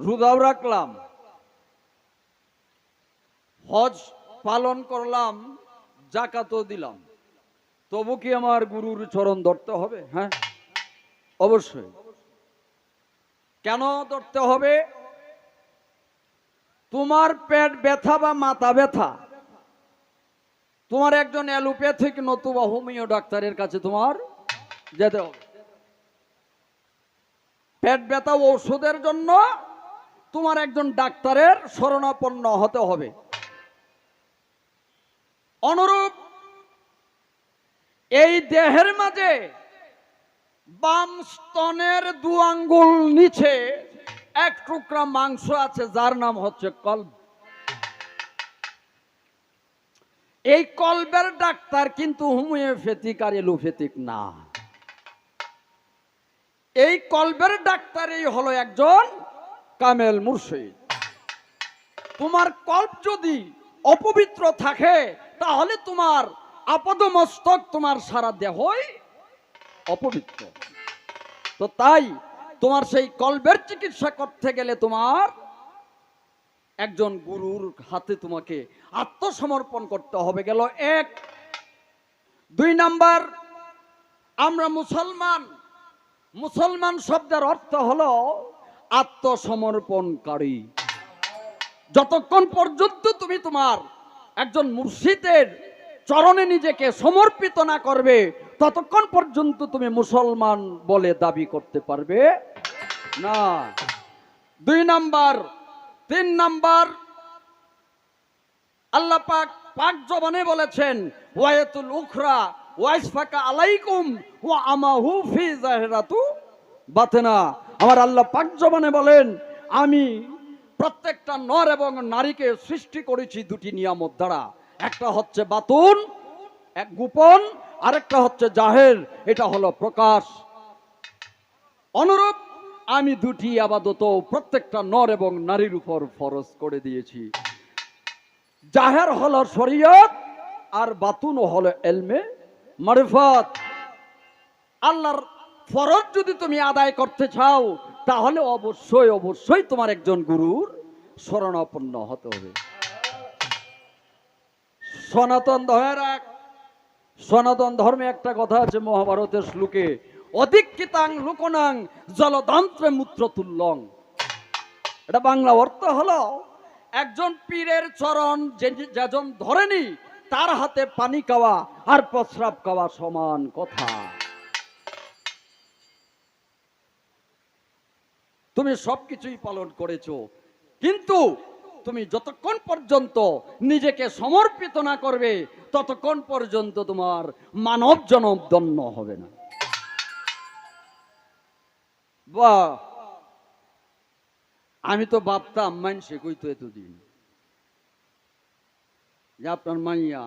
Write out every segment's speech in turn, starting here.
রোজাও রাখলাম, হজ পালন করলাম, জাকাতও দিলাম, তবু কি আমার গুরুর চরণ ধরতে হবে? হ্যাঁ, অবশ্যই। কেন ধরতে হবে? তোমার পেট ব্যথা বা মাথা ব্যথা, তোমার একজন অ্যালোপ্যাথিক নতুবা হোমিও ডাক্তারের কাছে তোমার যেতে হবে। পেট ব্যথা ঔষধের জন্য তোমার একজন ডাক্তারের শরণাপন্ন হতে হবে। অনুরূপ এই দেহের মাঝে বাম স্তনের 2 আঙ্গুল নিচে এক টুকরা মাংস আছে, যার নাম হচ্ছে কল্ব। এই কল্বের ডাক্তার কিন্তু হোমিওপ্যাথিক আর এলোপ্যাথিক না। এই কল্বের ডাক্তারই হলো একজন কামেল মুর্শিদ। তোমার কল্ব যদি অপবিত্র থাকে, তাহলে তোমার আপাদমস্তক, তোমার সারা দেহই অপবিত্র। তো তাই তোমার সেই কল্বের চিকিৎসা করতে গেলে তোমার একজন গুরুর হাতে তোমাকে আত্মসমর্পণ করতে হবে। গেল এক। 2 নাম্বার, আমরা মুসলমান। মুসলমান শব্দের অর্থ হলো আত্মসমর্পণকারী। যতক্ষণ পর্যন্ত তুমি তোমার একজন মুর্শিদের চরণে নিজেকে সমর্পিত না করবে, ততক্ষণ পর্যন্ত তুমি মুসলমান বলে দাবি করতে পারবে না। 2 নাম্বার। 3 নাম্বার, আল্লাহ পাক পাক জবানে বলেছেন, ওয়ায়াতুল উখরা ওয়াইসফাকা আলাইকুম ওয়া আমাহু ফি জাহিরাতু বাতিনা। আমার আল্লাহ পাক জবানে বলেন, আমি প্রত্যেকটা নর এবং নারীকে সৃষ্টি করেছি 2টি নিয়ামত দ্বারা। একটা হচ্ছে বাতুন, এক গোপন, আরেকটা হচ্ছে জাহের, এটা হলো প্রকাশ। অনুরূপ আমি 2টি ইবাদত প্রত্যেকটা নর এবং নারীর উপর ফরজ করে দিয়েছি। জাহের হলো শরীয়ত, আর বাতুন হলো ইলমে মারিফাত। আল্লাহর ফরজ যদি তুমি আদায় করতে চাও, তাহলে অবশ্যই অবশ্যই তোমার একজন গুরুর শরণাপন্ন হতে হবে। সনাতন ধর্মের সনাতন ধর্মে একটা কথা আছে মহাভারতের শ্লোকে, অধিকৃতাং লোকনাং জলদন্ত্রে মূত্রতুল্যং। এটা বাংলা অর্থ হলো, একজন পীরের চরণ যেজন ধরেনি, তার হাতে পানি খাওয়া আর প্রস্রাব খাওয়া সমান কথা। তুমি সবকিছুই পালন করেছো, কিন্তু তুমি যতক্ষণ পর্যন্ত নিজেকে সমর্পিত না করবে, ততক্ষণ পর্যন্ত তোমার মানব জনম ধন্য হবে না। বাহ, আমি তো ভাবতাম মানসে কইতো এতদিন যে আপনার মাইয়া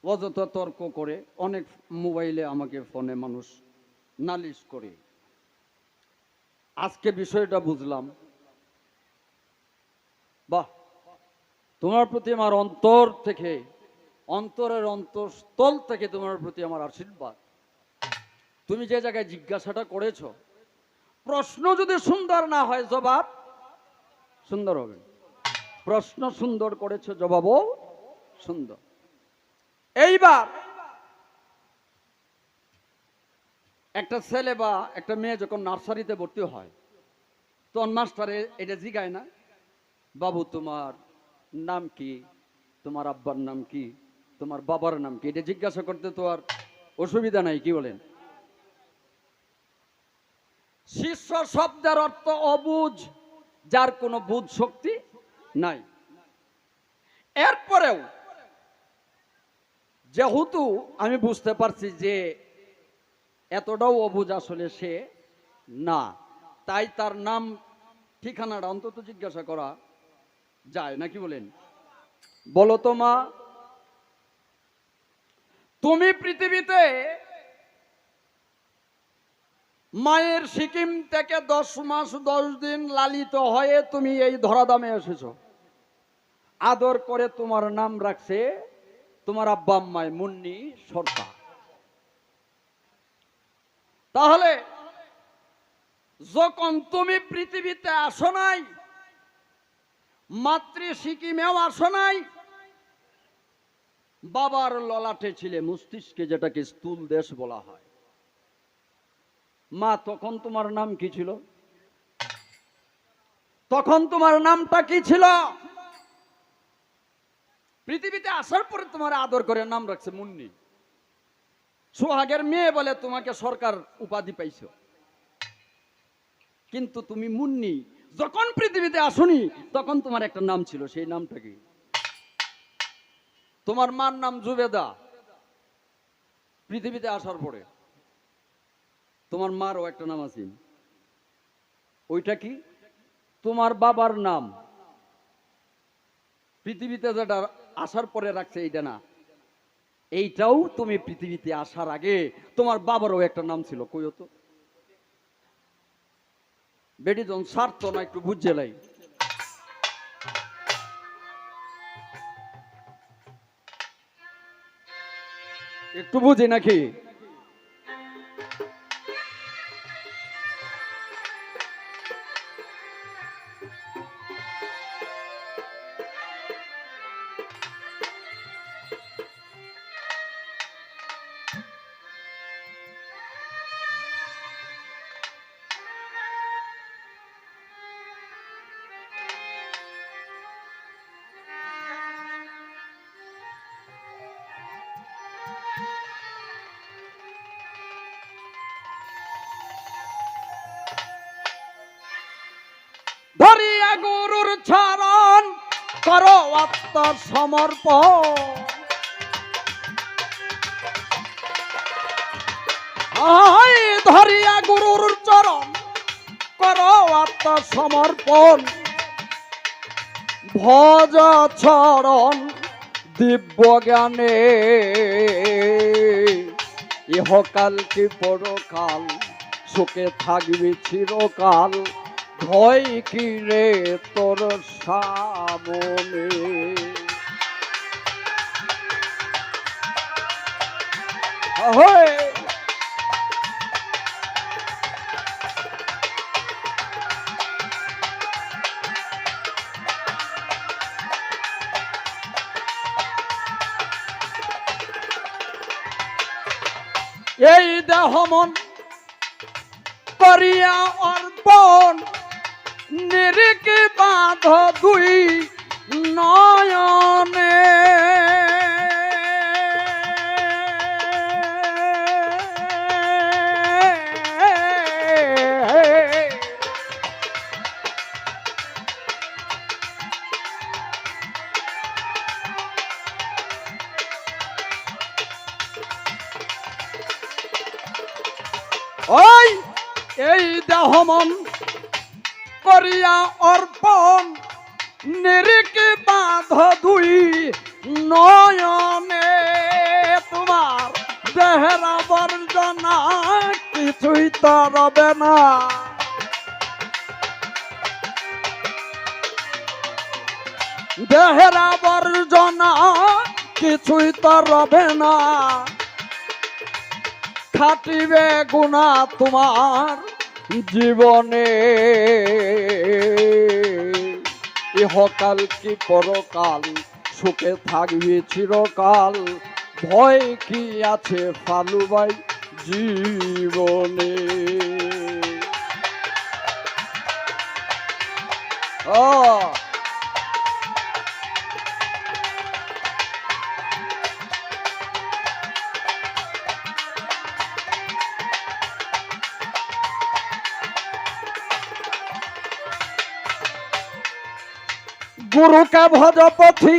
অযথা তর্ক করে, অনেক মোবাইলে আমাকে ফোনে মানুষ নালিশ করে। আজকে বিষয়টা বুঝলাম। বাহ, তোমার প্রতি আমার অন্তর থেকে, অন্তরের অন্তঃস্থল থেকে তোমার প্রতি আমার আশীর্বাদ। তুমি যে জায়গায় জিজ্ঞাসাটা করেছো, প্রশ্ন যদি সুন্দর না হয়, জবাব সুন্দর হবে। প্রশ্ন সুন্দর করেছো, জবাবও সুন্দর। এইবার একটা ছেলে বা একটা মেয়ে যখন নার্সারিতে ভর্তি হয়, তখন মাস্টারে এটা জিগায় না, বাবু তোমার নাম কি, তোমার আব্বার নাম কি, তোমার বাবার নাম কি? এটা জিজ্ঞাসা করতে তো আর অসুবিধা নাই, কি বলেন? শিষ্য শব্দের অর্থ অবুঝ, যার কোনো বুঝ শক্তি নাই। এরপরেও যেহেতু আমি বুঝতে পারছি যে এতটাও অবুঝ আসলে সে না, তাই তার নাম ঠিকানাটা অন্তত জিজ্ঞাসা করা যায় নাকি বলেন? বলো তো মা, তুমি পৃথিবীতে মায়ের সিকিম থেকে 10 মাস 10 দিন লালিত হয়ে তুমি এই ধরাধামে এসেছো। আদর করে তোমার নাম রাখছে তোমার আব্বা আম্মায় মুন্নি সরকার। তাহলে যখন তুমি পৃথিবীতে আসো নাই, মাতৃ সিকিমেও আসো নাই, বাবার ললাটে ছিলে মস্তিষ্কে, যেটাকে স্থূল দেশ বলা হয়। মা, তখন তোমার নাম কি ছিল? তখন তোমার নামটা কি ছিল? পৃথিবীতে আসার পরে তোমার আদর করে নাম রাখছে মুন্নি। সোহাগের মেয়ে বলে তোমাকে সরকার উপাধি পাইছো, কিন্তু তুমি মুন্নি। যখন পৃথিবীতে আসনি তখন তোমার একটা নাম ছিল, সেই নামটা কি? তোমার মার নাম জুবেদা। পৃথিবীতে আসার পরে তোমার মারও একটা নাম আছে, ওইটা কি? তোমার বাবার নাম। পৃথিবীতে যেটা আসার পরে রাখছে এইটা না, এইটাও তুমি পৃথিবীতে আসার আগে তোমার বাবারও একটা নাম ছিল। কইও তো বেটি, যখন স্বার্থ না একটু বুঝে লাই। একটু বুঝি নাকি? ধরিয়া গুরুর চরণ করো আত্মসমর্পণ। ধরিয়া গুরুর চরণ করো আত্মসমর্পণ। ভজ চরণ দিব্য জ্ঞানে, ইহকাল কি পরকাল, সুখে থাকবি চিরকাল। ভয় কি রে তোর সামনে? এই দেহ মন করিয়া অর্পণ, নিরিকে বাঁধ দুই নয়নে। ওই এই দেহ মন করিয়া অর্পণ, নিরিকে বাঁধ দুই নয়নে। তোমার দেহের আবর্জনা কিছুই তো রবে না, দেহের আবর্জনা কিছুই তো রবে না। খাটিবে গুণা তোমার জীবনে, ইহকাল কি পরকাল, সুখে থাকবে চিরকাল। ভয় কি আছে ফালুবাই জীবনে? গুরুকে ভজ পথি,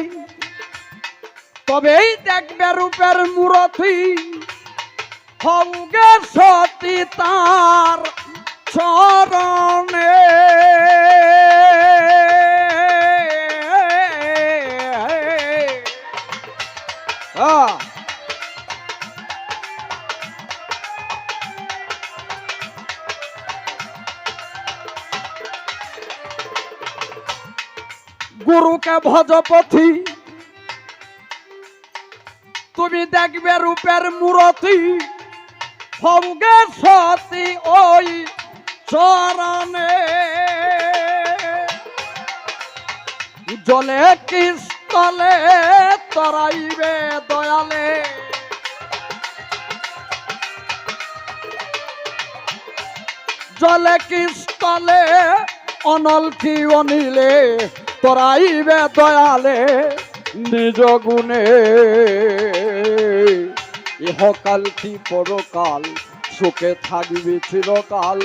তবেই দেখবে রূপের মূরতি। হৌগে সতী তার চরণে। গুরুকে ভজ পথি, তুমি দেখবে রূপের মূরতি। হৌগে সতী ওই চরণে জলে কি স্থলে তরাইবে দয়ালে জলে কি স্থলে অনল কি অনিলে তরাইবে দয়ালে নিজ গুণে ইহকাল কি পরকাল সুখে থাকবি চিরকাল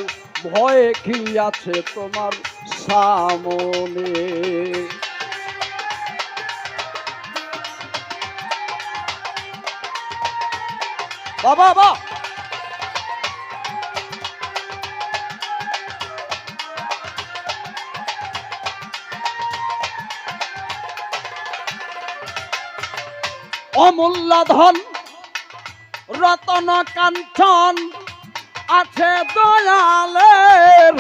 ভয়ে কি আছে তোমার সামনে বাবা বাবা অমূল্য ধন রতন কাঞ্চন আছে দয়ালের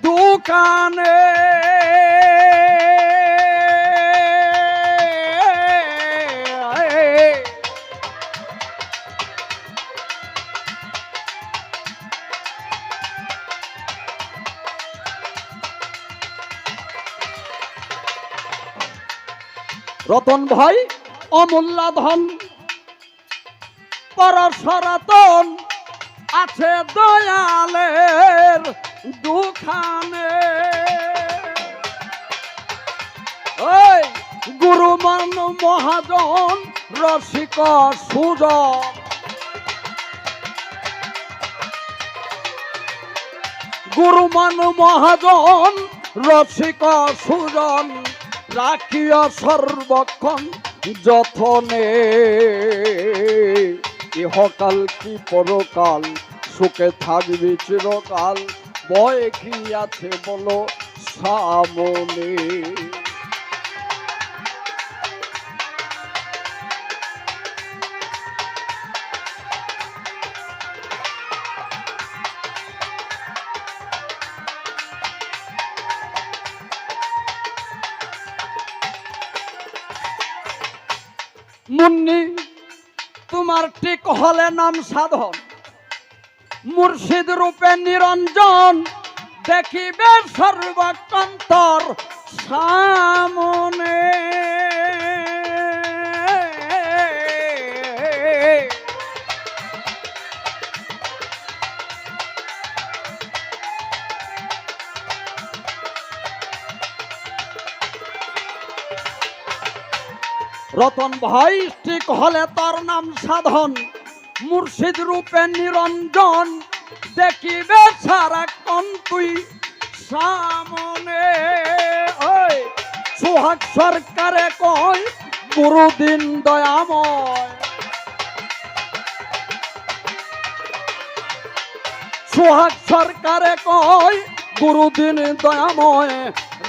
দোকানে রতন ভাই অমূল্য ধন পরশরতন আছে দয়ালের দুখানে ওই গুরুমান মহাজন রসিক সুজন গুরুমান মহাজন রসিক সুজন রাখিয়া সর্বক্ষণ যতনে ইহকাল কি পরকাল সুখে থাকবি চিরকাল ভয় কি আছে বলো সামনে মুন্নি তোমার ঠিক হলে নাম সাধন মুর্শিদ রূপে নিরঞ্জন দেখিবে সর্বকন্তর সামনে রতন ভাই ঠিক হলে তার নাম সাধন মুর্শিদ রূপে নিরঞ্জন দেখিবে সারাক্ষণ তুই সামনে ওই সোহাগ সরকারে কয় গুরুদিন দয়াময় সোহাগ সরকারে কয় গুরুদিন দয়াময়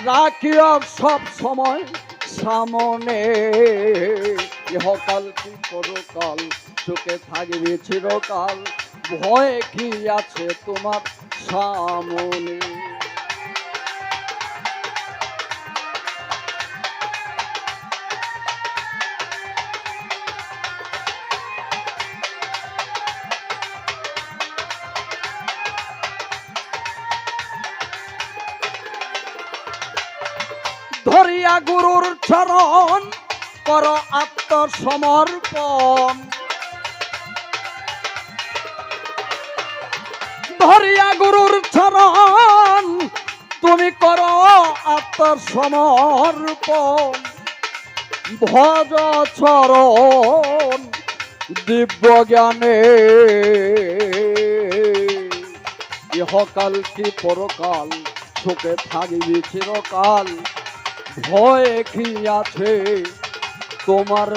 রাখিয়া সব সময় সামনে ইহকাল কি পরকাল সুখে থাকবে চিরকাল ভয় কি আছে তোমার সামনে ধরিয়া গুরুর চরণ কর আত্মসমর্পণ ধরিয়া গুরুর চরণ তুমি করো আত্মসমর্পণ ভজ চরণ দিব্য জ্ঞানে ইহকাল কি পরকাল সুখে থাকবি চিরকাল ভয় কি আছে তোমার